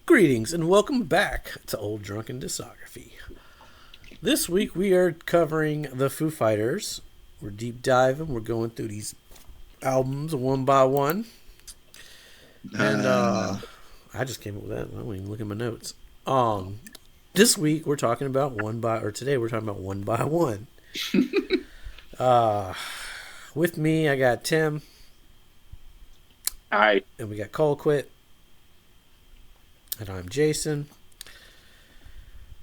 Greetings and welcome back to Old Drunken Discography. This week we are covering the Foo Fighters. We're deep diving. We're going through these albums one by one. And I just came up with that. I don't even look at my notes. This week we're talking about today we're talking about one by one. With me I got Tim. Hi. And we got Colquitt. And I'm Jason.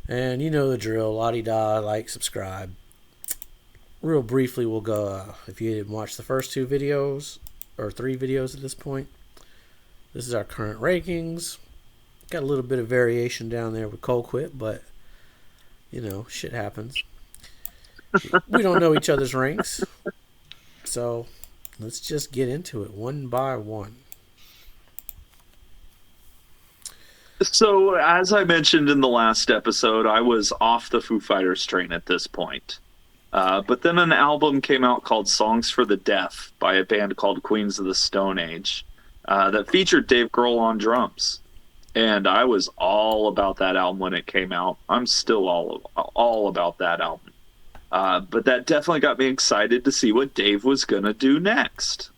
And you know the drill. La-di-da, like, subscribe. Real briefly, we'll go, if you didn't watch the first two videos, or three videos at this point, this is our current rankings. Got a little bit of variation down there with Colquitt, but, you know, shit happens. We don't know each other's ranks. So, let's just get into it one by one. So, as I mentioned in the last episode, I was off the Foo Fighters train at this point. But then an album came out called Songs for the Deaf by a band called Queens of the Stone Age that featured Dave Grohl on drums. And I was all about that album when it came out. I'm still all about that album. But that definitely got me excited to see what Dave was going to do next.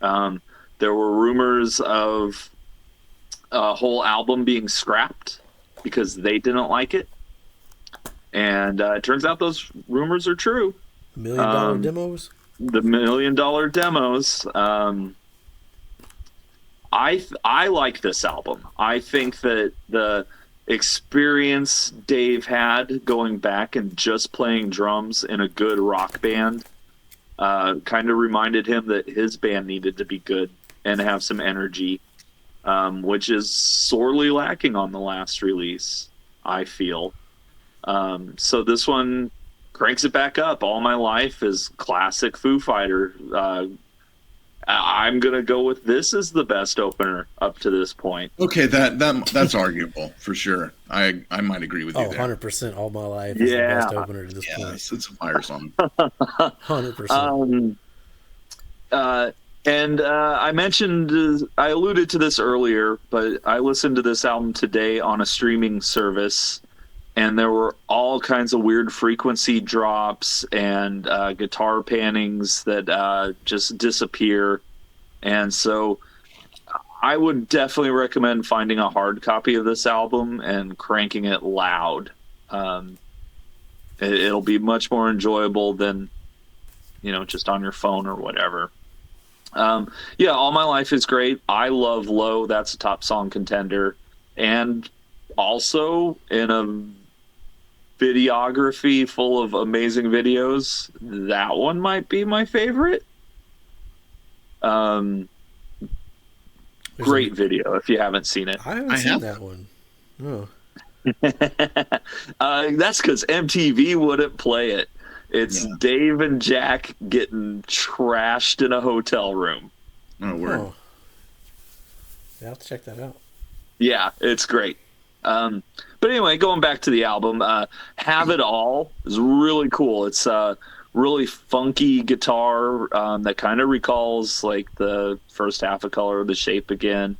There were rumors of a whole album being scrapped because they didn't like it. And it turns out those rumors are true. $1 million demos? The $1 million demos. I like this album. I think that the experience Dave had going back and just playing drums in a good rock band kind of reminded him that his band needed to be good and have some energy. Which is sorely lacking on the last release, I feel. So this one cranks it back up. All My Life is classic Foo Fighter. I'm going to go with this as the best opener up to this point. Okay, that's arguable, for sure. I might agree with you there. 100% All My Life is the best opener to this point. Yes, it's a fire song. 100%. And I alluded to this earlier, but I listened to this album today on a streaming service, and there were all kinds of weird frequency drops and guitar pannings that just disappear. And so I would definitely recommend finding a hard copy of this album and cranking it loud. It'll be much more enjoyable than, just on your phone or whatever. All My Life is great. I love Low. That's a top song contender. And also in a videography full of amazing videos, that one might be my favorite. Great video if you haven't seen it. I haven't seen that one. No. That's because MTV wouldn't play it. It's Dave and Jack getting trashed in a hotel room. Oh, word. Oh. Yeah, I'll have to check that out. Yeah, it's great. But anyway, going back to the album, Have It All is really cool. It's a really funky guitar that kind of recalls like the first half of Color of the Shape again.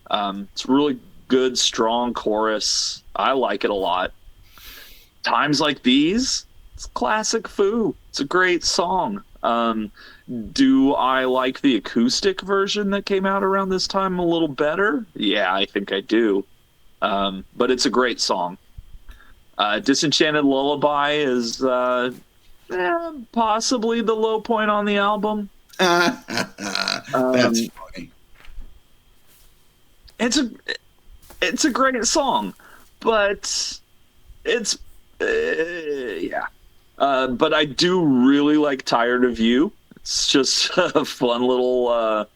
It's really good, strong chorus. I like it a lot. Times Like These, it's classic Foo. It's a great song. Do I like the acoustic version that came out around this time a little better? Yeah, I think I do. But it's a great song. Disenchanted Lullaby is possibly the low point on the album. That's funny. It's a great song, but it's but I do really like Tired of You. It's just a fun little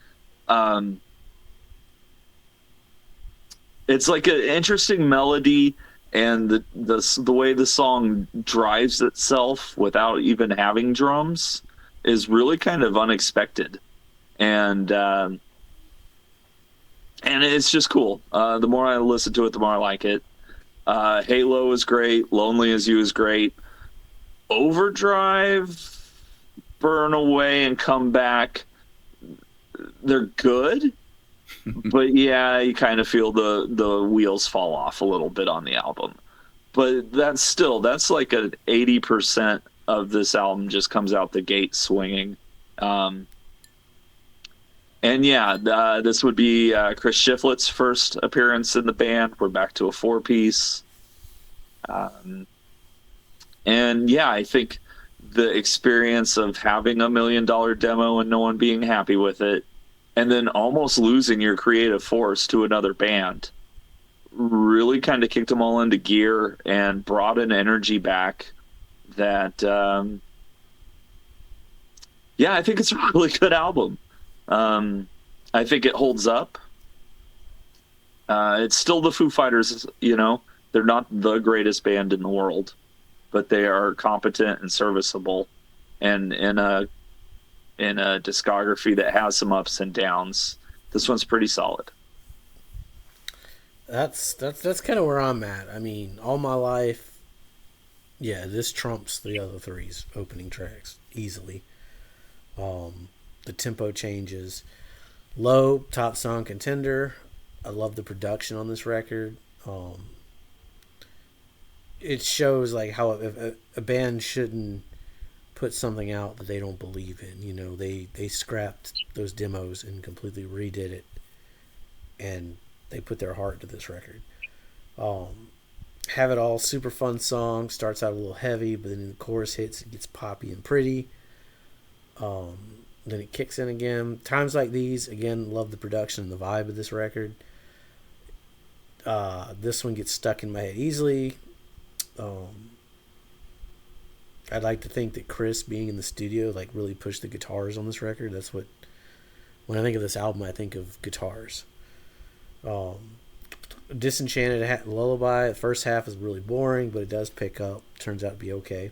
it's like an interesting melody, and the way the song drives itself without even having drums is really kind of unexpected, and it's just cool. The more I listen to it, the more I like it. Halo is great. Lonely as You is great. Overdrive, Burn Away, and Come Back, they're good, But yeah, you kind of feel the wheels fall off a little bit on the album. But that's like an 80% of this album just comes out the gate swinging. Um, and yeah, this would be Chris Shiflett's first appearance in the band. We're back to a four-piece. Um, and yeah, I think the experience of having $1 million demo and no one being happy with it, and then almost losing your creative force to another band, really kind of kicked them all into gear and brought an energy back that, yeah, I think it's a really good album. I think it holds up. It's still the Foo Fighters, you know, they're not the greatest band in the world, but they are competent and serviceable, and in a discography that has some ups and downs, this one's pretty solid. That's kind of where I'm at. I mean, all my life, yeah, this trumps the other three's opening tracks easily. The tempo changes. Low, top song contender. I love the production on this record. It shows like how a band shouldn't put something out that they don't believe in. You know, they scrapped those demos and completely redid it, and they put their heart to this record. Have It All, super fun song. Starts out a little heavy, but then the chorus hits, it gets poppy and pretty. Then it kicks in again. Times Like These, again, love the production and the vibe of this record. This one gets stuck in my head easily. I'd like to think that Chris being in the studio like really pushed the guitars on this record. That's what, when I think of this album, I think of guitars. Disenchanted Lullaby, the first half is really boring, but it does pick up. Turns out to be okay.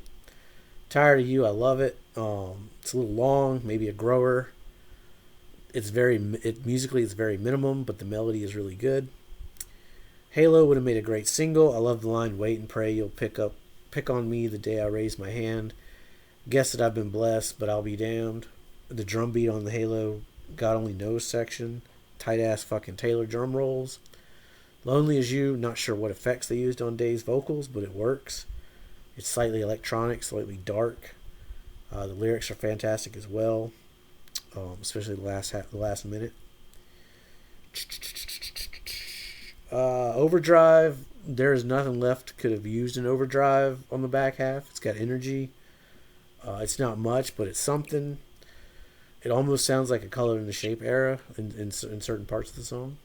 Tired of You, I love it. It's a little long, maybe a grower. Musically it's very minimum, but the melody is really good. Halo would have made a great single. I love the line, "Wait and pray you'll pick on me the day I raise my hand. Guess that I've been blessed, but I'll be damned." The drum beat on the Halo God Only Knows section. Tight ass fucking Taylor drum rolls. Lonely As You, not sure what effects they used on Dave's vocals, but it works. It's slightly electronic, slightly dark. The lyrics are fantastic as well, especially the last minute. Overdrive, there's nothing left could have used an overdrive on the back half. It's got energy. It's not much, but it's something. It almost sounds like a Color and the Shape era in certain parts of the song.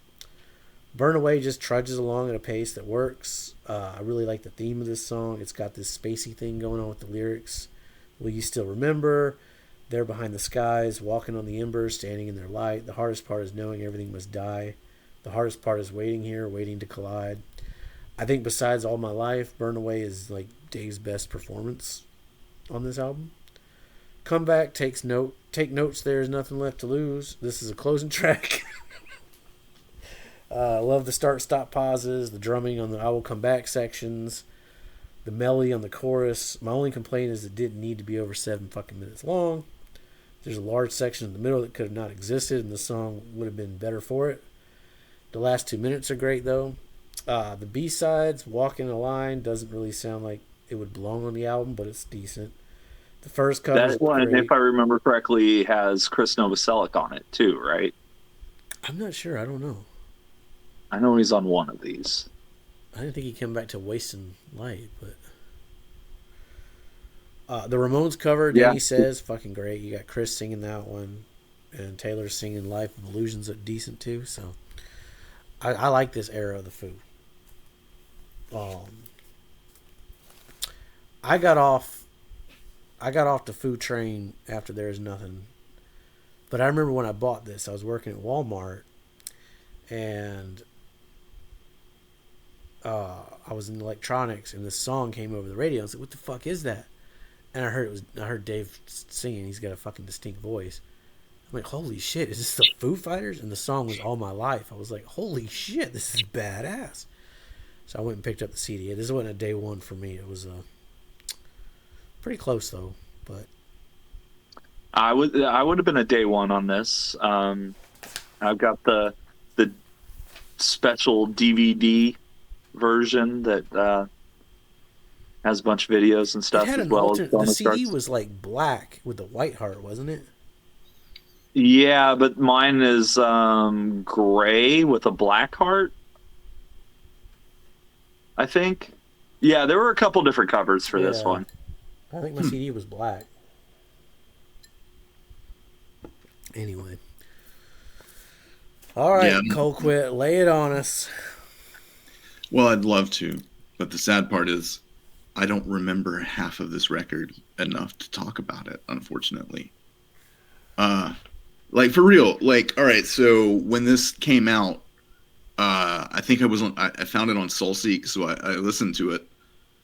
Burn Away just trudges along at a pace that works. I really like the theme of this song. It's got this spacey thing going on with the lyrics. Will you still remember? There behind the skies, walking on the embers, standing in their light. The hardest part is knowing everything must die. The hardest part is waiting here, waiting to collide. I think besides All My Life, Burn Away is like Dave's best performance on this album. Comeback take notes. There's nothing left to lose. This is a closing track. Love the start-stop pauses, the drumming on the I Will Come Back sections, the melody on the chorus. My only complaint is it didn't need to be over 7 fucking minutes long. There's a large section in the middle that could have not existed, and the song would have been better for it. The last 2 minutes are great, though. The B-sides, Walking a Line, doesn't really sound like it would belong on the album, but it's decent. The first cover That one, great. if I remember correctly, has Chris Novoselic on it too, right? I'm not sure. I don't know. I know he's on one of these. I didn't think he came back to Wasting Light, but the Ramones cover, Danny Says, fucking great. You got Chris singing that one, and Taylor singing Life of Illusions, look decent too. So I like this era of the Foo. I got off the Foo train after There's Nothing, but I remember when I bought this, I was working at Walmart, and I was in electronics, and this song came over the radio. I was like, "What the fuck is that?" And I heard Dave singing. He's got a fucking distinct voice. I'm like, "Holy shit, is this the Foo Fighters?" And the song was All My Life. I was like, "Holy shit, this is badass." So I went and picked up the CD. This wasn't a day one for me. It was pretty close though. But I would have been a day one on this. I've got the special DVD version that has a bunch of videos and It stuff had as an well as alternate. The bonus CD tracks. was like black with the white heart, wasn't it? Yeah, but mine is gray with a black heart, I think. Yeah, there were a couple different covers for this Yeah. one. I think my CD was black. Anyway. All right, Yeah. Colquitt, lay it on us. Well, I'd love to, but the sad part is I don't remember half of this record enough to talk about it, unfortunately. Like for real, like, all right, so when this came out, I think I found it on Soulseek, so I listened to it,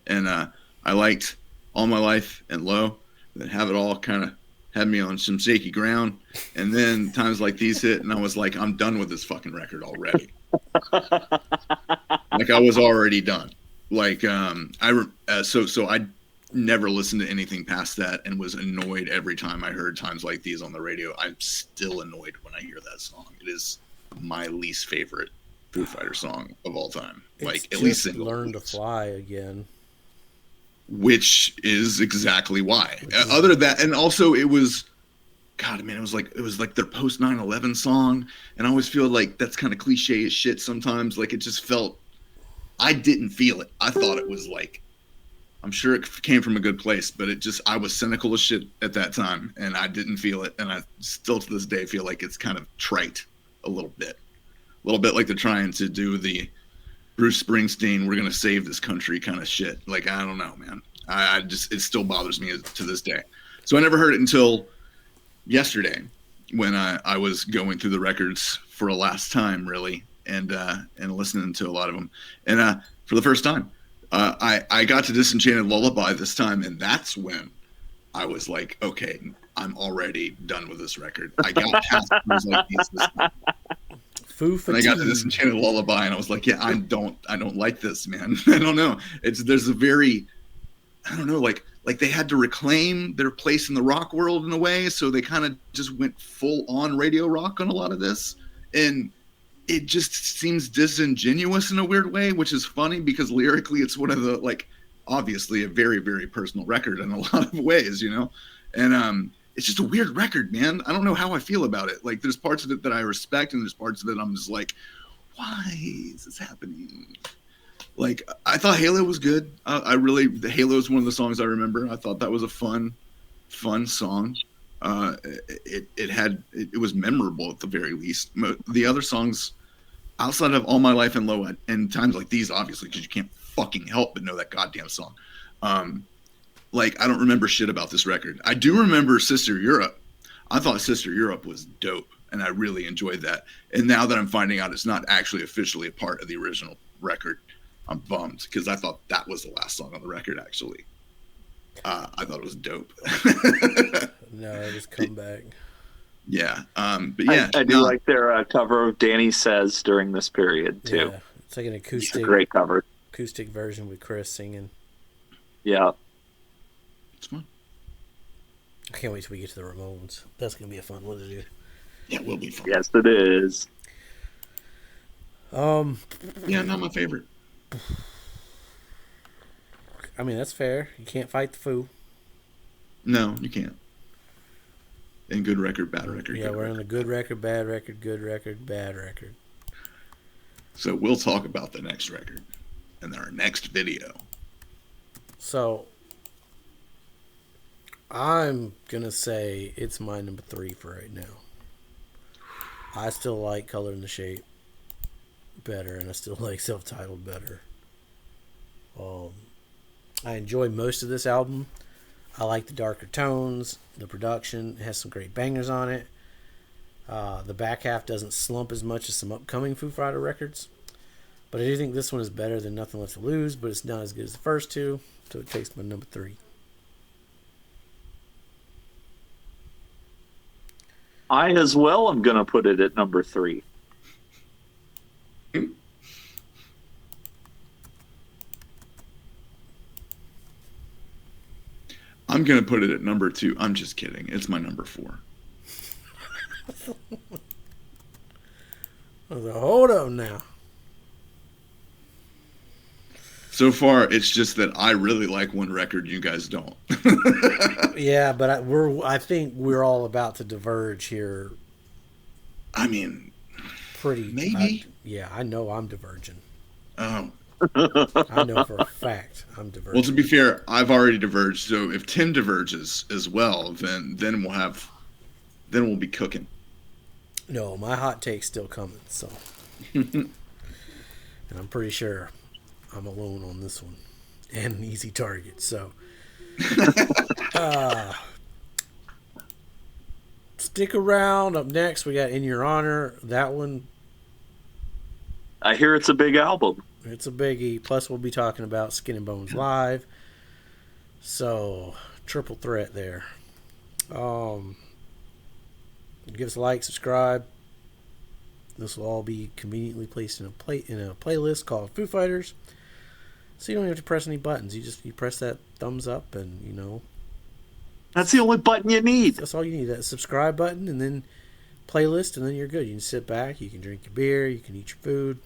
and I liked All My Life and Low, then Have It All kind of had me on some shaky ground, and then times like these hit, and I was like, I'm done with this fucking record already. Like I was already done. Like so I never listened to anything past that, and was annoyed every time I heard Times Like These on the radio. I'm still annoyed when I hear that song. It is my least favorite Foo Fighter song of all time. It's like at just least single Learn to release. Fly again. Which is exactly why. Other than that, and also it was, God, man, it was like their post 9/11 song, and I always feel like that's kind of cliche as shit sometimes. Like it just felt, I didn't feel it. I thought it was like, I'm sure it came from a good place, but I was cynical as shit at that time, and I didn't feel it, and I still to this day feel like it's kind of trite a little bit like they're trying to do the Bruce Springsteen, we're gonna save this country kind of shit. Like I don't know, man. I just, it still bothers me to this day. So I never heard it until yesterday when I was going through the records for a last time, really, and listening to a lot of them, and for the first time, I got to Disenchanted Lullaby this time, and that's when I was like, okay, I'm already done with this record. I got past things like these this time. Foo And I got to Fatigue. Disenchanted Lullaby, and I was like, yeah, I don't like this, man. I don't know. There's a very, I don't know, like they had to reclaim their place in the rock world in a way, so they kind of just went full on radio rock on a lot of this, and it just seems disingenuous in a weird way, which is funny because lyrically it's one of the, like, obviously a very, very personal record in a lot of ways, you know, and it's just a weird record, man. I don't know how I feel about it. Like there's parts of it that I respect, and there's parts of it I'm just like, why is this happening? Like I thought Halo was good. The Halo is one of the songs I remember. I thought that was a fun song. It was memorable at the very least. The other songs outside of All My Life and Low and Times Like These, obviously, because you can't fucking help but know that goddamn song. Like I don't remember shit about this record. I do remember Sister Europe. I thought Sister Europe was dope, and I really enjoyed that. And now that I'm finding out it's not actually officially a part of the original record, I'm bummed because I thought that was the last song on the record, actually. I thought it was dope. No, just come back. Yeah. But yeah. I do like their cover of Danny Says during this period, too. Yeah, it's like an It's a acoustic great cover. version with Chris singing. Yeah. It's fun. I can't wait till we get to the Ramones. That's gonna be a fun one to do. Yeah, it will be fun. Yes, it is. Yeah, not my favorite. I mean that's fair. You can't fight the Foo. No, you can't. And good record, bad record. Yeah, we're on the good record, bad record, good record, bad record. So we'll talk about the next record and our next video. So I'm gonna say it's my number 3 for right now. I still like Color in the Shape better, and I still like Self-Titled better. I enjoy most of this album. I like the darker tones, the production. It has some great bangers on it. The back half doesn't slump as much as some upcoming Foo Fighter records. But I do think this one is better than Nothing Left to Lose, but it's not as good as the first two, so it takes my number 3. I as well am going to put it at number 3. I'm going to put it at number 2. I'm just kidding. It's my number 4. Hold on now. So far, it's just that I really like one record, you guys don't. Yeah, but I think we're all about to diverge here. I mean, Pretty. maybe. Yeah, I know I'm diverging. Um, I know for a fact I'm diverging. well, to be fair, I've already diverged. So if Tim diverges as well, then we'll be cooking. No, my hot take's still coming. So, and I'm pretty sure I'm alone on this one, and an easy target. So, stick around. Up next, we got "In Your Honor." That one, I hear it's a big album. it's a biggie. Plus, we'll be talking about Skin and Bones Live. So, triple threat there. Give us a like, subscribe. This will all be conveniently placed in a playlist called Foo Fighters. So you don't have to press any buttons. You press that thumbs up, and That's the only button you need. that's all you need. That subscribe button, and then playlist, and then you're good. You can sit back. You can drink your beer. You can eat your food.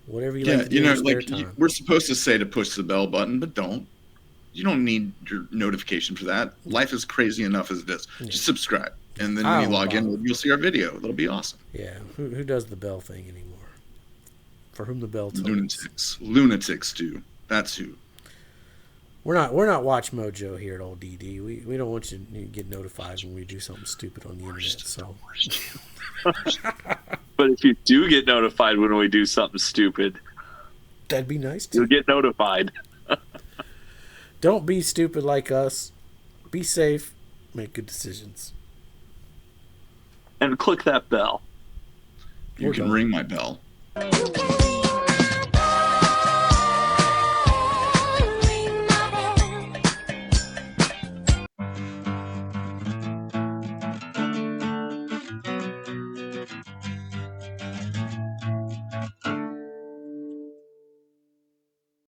Whatever you like to do in your spare time. We're supposed to say to push the bell button, but don't. You don't need your notification for that. Life is crazy enough as it is. Yeah. Just subscribe, and then I when you don't log in, bother. you'll see our video. That'll be awesome. Yeah, who does the bell thing anymore? For whom the bell tolls. Lunatics do. That's who. We're not Watch Mojo here at Old DD. We don't want you to get notified when we do something stupid on the internet. So, But if you do get notified when we do something stupid, that'd be nice you'll too. get notified. Don't be stupid like us. Be safe. Make good decisions. And click that bell. You We're can done. ring my bell.